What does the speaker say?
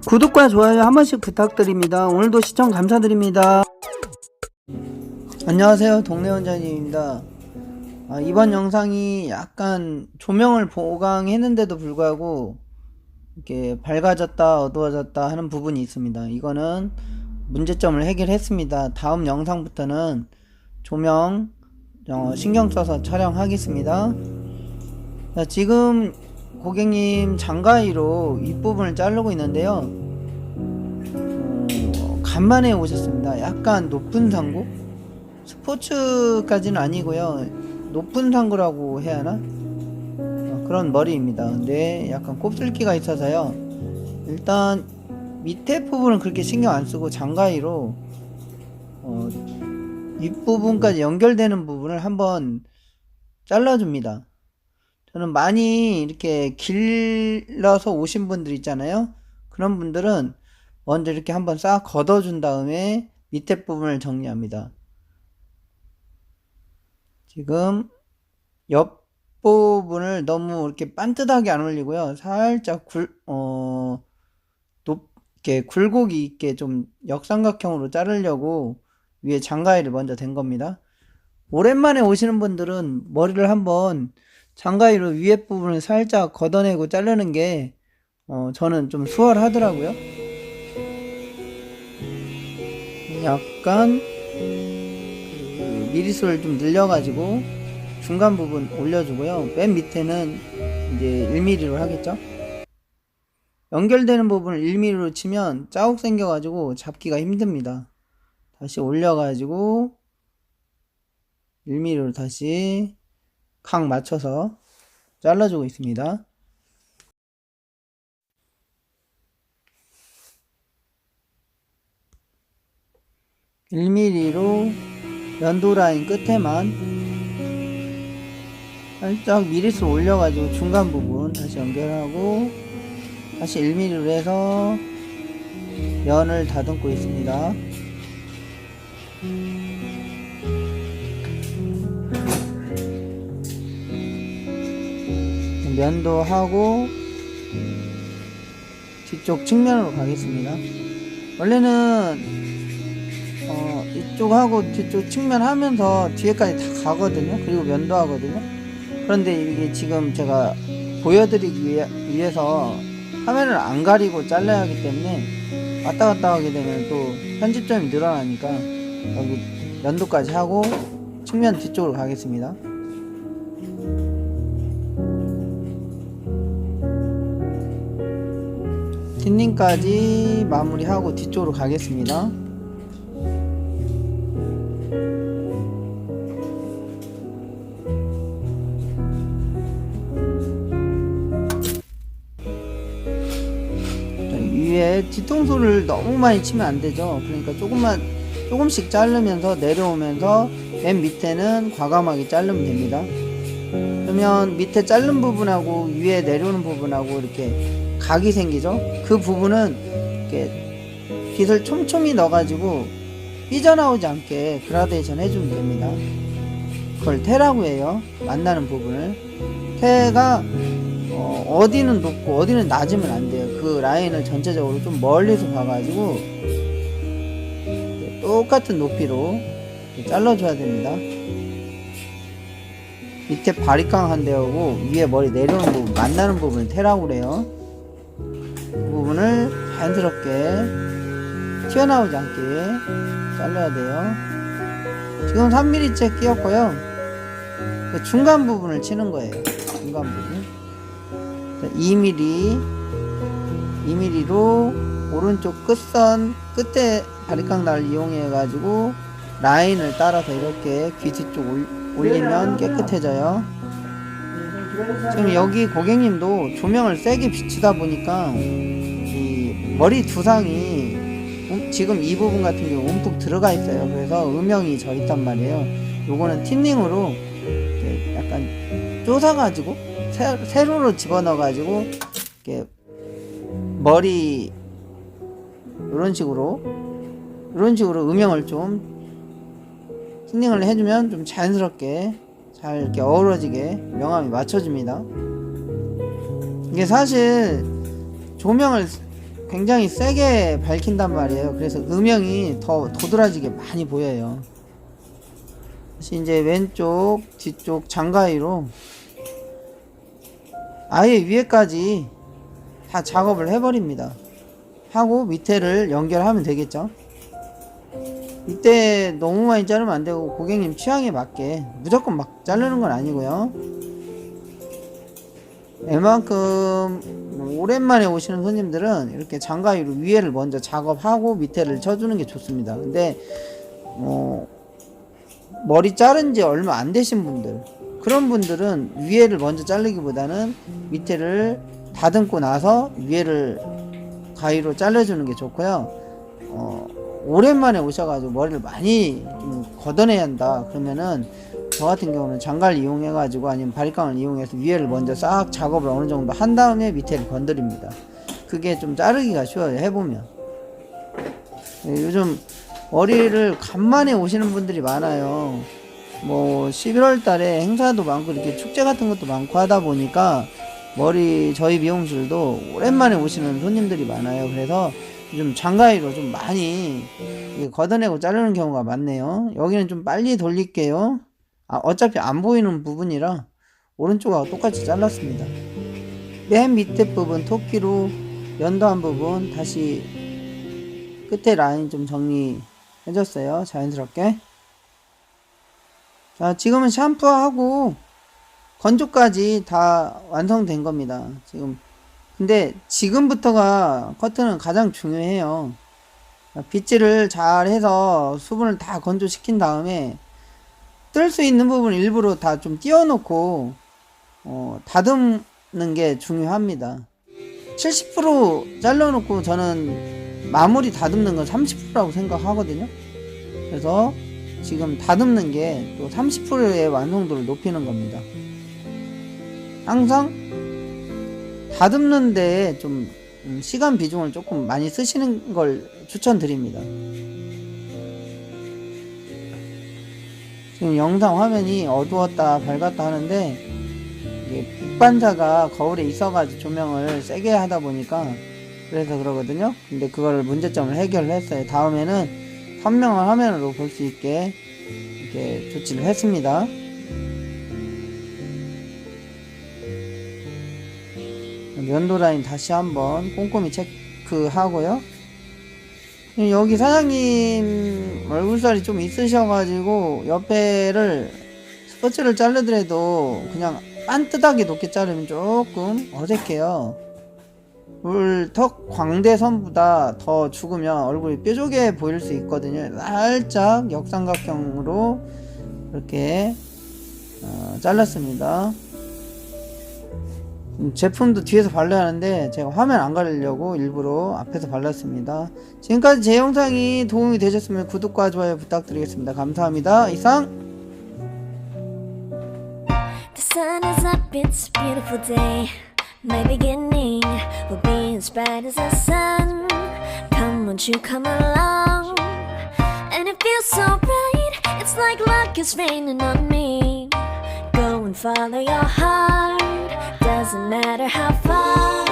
구독과 좋아요 한 번씩 부탁드립니다. 오늘도 시청 감사드립니다. 안녕하세요, 동네원장님입니다. 이번 영상이 약간 조명을 보강했는데도 불구하고 이렇게 밝아졌다 어두워졌다 하는 부분이 있습니다. 이거는 문제점을 해결했습니다. 다음 영상부터는 조명 신경 써서 촬영하겠습니다. 자, 지금 고객님 장가위로 윗부분을 자르고 있는데요. 간만에 오셨습니다. 약간 높은 상구? 스포츠까지는 아니고요. 높은 상구라고 해야 하나? 그런 머리입니다. 근데 약간 곱슬기가 있어서요. 일단 밑에 부분은 그렇게 신경 안 쓰고 장가위로 윗부분까지 연결되는 부분을 한번 잘라줍니다. 저는 많이 이렇게 길러서 오신 분들 있잖아요. 그런 분들은 먼저 이렇게 한번 싹 걷어준 다음에 밑에 부분을 정리합니다. 지금 옆 부분을 너무 이렇게 반듯하게 안 올리고요. 살짝 이렇게 굴곡이 있게 좀 역삼각형으로 자르려고 위에 장가위를 먼저 댄 겁니다. 오랜만에 오시는 분들은 머리를 한번 장가위로 위에 부분을 살짝 걷어내고 자르는 게 저는 좀 수월하더라고요. 약간 미리수를 좀 늘려가지고 중간 부분 올려주고요. 맨 밑에는 이제 1mm로 하겠죠. 연결되는 부분을 1mm로 치면 자국 생겨가지고 잡기가 힘듭니다. 다시 올려가지고 1mm로 다시 각 맞춰서 잘라주고 있습니다. (1mm로) 면도 라인 끝에만 살짝 미리수 올려가지고 중간 부분 다시 연결하고 다시 1mm로 해서 면을 다듬고 있습니다. 면도 하고 뒤쪽 측면으로 가겠습니다. 원래는 이쪽 하고 뒤쪽 측면 하면서 뒤에까지 다 가거든요. 그리고 면도 하거든요. 그런데 이게 지금 제가 보여드리기 위해서 화면을 안 가리고 잘라야 하기 때문에 왔다 갔다 하게 되면 또 편집점이 늘어나니까 여기 면도까지 하고 측면 뒤쪽으로 가겠습니다. 틴닝까지 마무리하고 뒤쪽으로 가겠습니다. 위에 뒤통수를 너무 많이 치면 안 되죠. 그러니까 조금씩 자르면서 내려오면서 맨 밑에는 과감하게 자르면 됩니다. 그러면 밑에 자른 부분하고 위에 내려오는 부분하고 이렇게 각이 생기죠. 그 부분은 이렇게 빗을 촘촘히 넣어가지고 삐져나오지 않게 그라데이션 해주면 됩니다. 그걸 태라고 해요. 만나는 부분을. 태가 어디는 높고 어디는 낮으면 안 돼요. 그 라인을 전체적으로 좀 멀리서 봐가지고 똑같은 높이로 잘라줘야 됩니다. 밑에 바리깡 한 대하고 위에 머리 내려오는 부분, 만나는 부분을 태라고 그래요. 그 부분을 자연스럽게 튀어나오지 않게 잘라야 돼요. 지금 3mm째 끼었고요. 중간 부분을 치는 거예요. 중간 부분 2mm로 오른쪽 끝선 끝에 바리깡 날 이용해 가지고 라인을 따라서 이렇게 귀 뒤쪽 올리면 깨끗해져요. 지금 여기 고객님도 조명을 세게 비추다 보니까 이 머리 두상이 지금 이 부분 같은 경우 움푹 들어가 있어요. 그래서 음영이 져 있단 말이에요. 요거는 틴닝으로 약간 쪼사가지고 세로로 집어넣어가지고 이렇게 머리 이런 식으로 음영을 좀 틴닝을 해주면 좀 자연스럽게 잘 이렇게 어우러지게 명암이 맞춰줍니다. 이게 사실 조명을 굉장히 세게 밝힌단 말이에요. 그래서 음영이 더 도드라지게 많이 보여요. 다시 이제 왼쪽 뒤쪽 장가위로 아예 위에까지 다 작업을 해버립니다. 하고 밑에를 연결하면 되겠죠. 이때 너무 많이 자르면 안되고 고객님 취향에 맞게 무조건 막 자르는 건 아니고요. 웬만큼 오랜만에 오시는 손님들은 이렇게 장가위로 위에를 먼저 작업하고 밑에를 쳐주는 게 좋습니다. 근데 머리 자른 지 얼마 안 되신 분들, 그런 분들은 위에를 먼저 자르기보다는 밑에를 다듬고 나서 위에를 가위로 잘라주는 게 좋고요. 오랜만에 오셔가지고 머리를 많이 좀 걷어내야 한다 그러면은 저 같은 경우는 장갈 이용해가지고 아니면 바리깡을 이용해서 위에를 먼저 싹 작업을 어느 정도 한 다음에 밑에를 건드립니다. 그게 좀 자르기가 쉬워요, 해보면. 네, 요즘 머리를 간만에 오시는 분들이 많아요. 뭐 11월 달에 행사도 많고 이렇게 축제 같은 것도 많고 하다 보니까 저희 미용실도 오랜만에 오시는 손님들이 많아요. 그래서 좀 장가위로 좀 많이 걷어내고 자르는 경우가 많네요. 여기는 좀 빨리 돌릴게요. 어차피 안 보이는 부분이라 오른쪽하고 똑같이 잘랐습니다. 맨 밑에 부분 토끼로 연도한 부분 다시 끝에 라인 좀 정리해줬어요. 자연스럽게. 자, 지금은 샴푸하고 건조까지 다 완성된 겁니다. 근데 지금부터가 커트는 가장 중요해요. 빗질을 잘 해서 수분을 다 건조시킨 다음에 뜰 수 있는 부분 일부러 다 좀 띄워놓고 다듬는 게 중요합니다. 70% 잘라놓고 저는 마무리 다듬는 건 30%라고 생각하거든요. 그래서 지금 다듬는 게 또 30%의 완성도를 높이는 겁니다. 항상 다듬는 데에 좀 시간 비중을 조금 많이 쓰시는 걸 추천드립니다. 지금 영상 화면이 어두웠다 밝았다 하는데 이게 빛반사가 거울에 있어가지고 조명을 세게 하다 보니까 그래서 그러거든요. 근데 그걸 문제점을 해결했어요. 다음에는 선명한 화면으로 볼 수 있게 이렇게 조치를 했습니다. 연도 라인 다시 한번 꼼꼼히 체크하고요. 여기 사장님 얼굴살이 좀 있으셔가지고 옆에를 스포츠를 자르더라도 그냥 빤듯하게 높게 자르면 조금 어색해요. 턱 광대선보다 더 죽으면 얼굴이 뾰족해 보일 수 있거든요. 살짝 역삼각형으로 이렇게 잘랐습니다. 제품도 뒤에서 발라야 하는데 제가 화면 안 가리려고 일부러 앞에서 발랐습니다. 지금까지 제 영상이 도움이 되셨으면 구독과 좋아요 부탁드리겠습니다. 감사합니다. 이상. The sun is up, it's a beautiful day. My beginning will be as bright as the sun. Come, won't you come along? And it feels so bright, it's like luck is raining on me. Go and follow your heart, doesn't matter how far.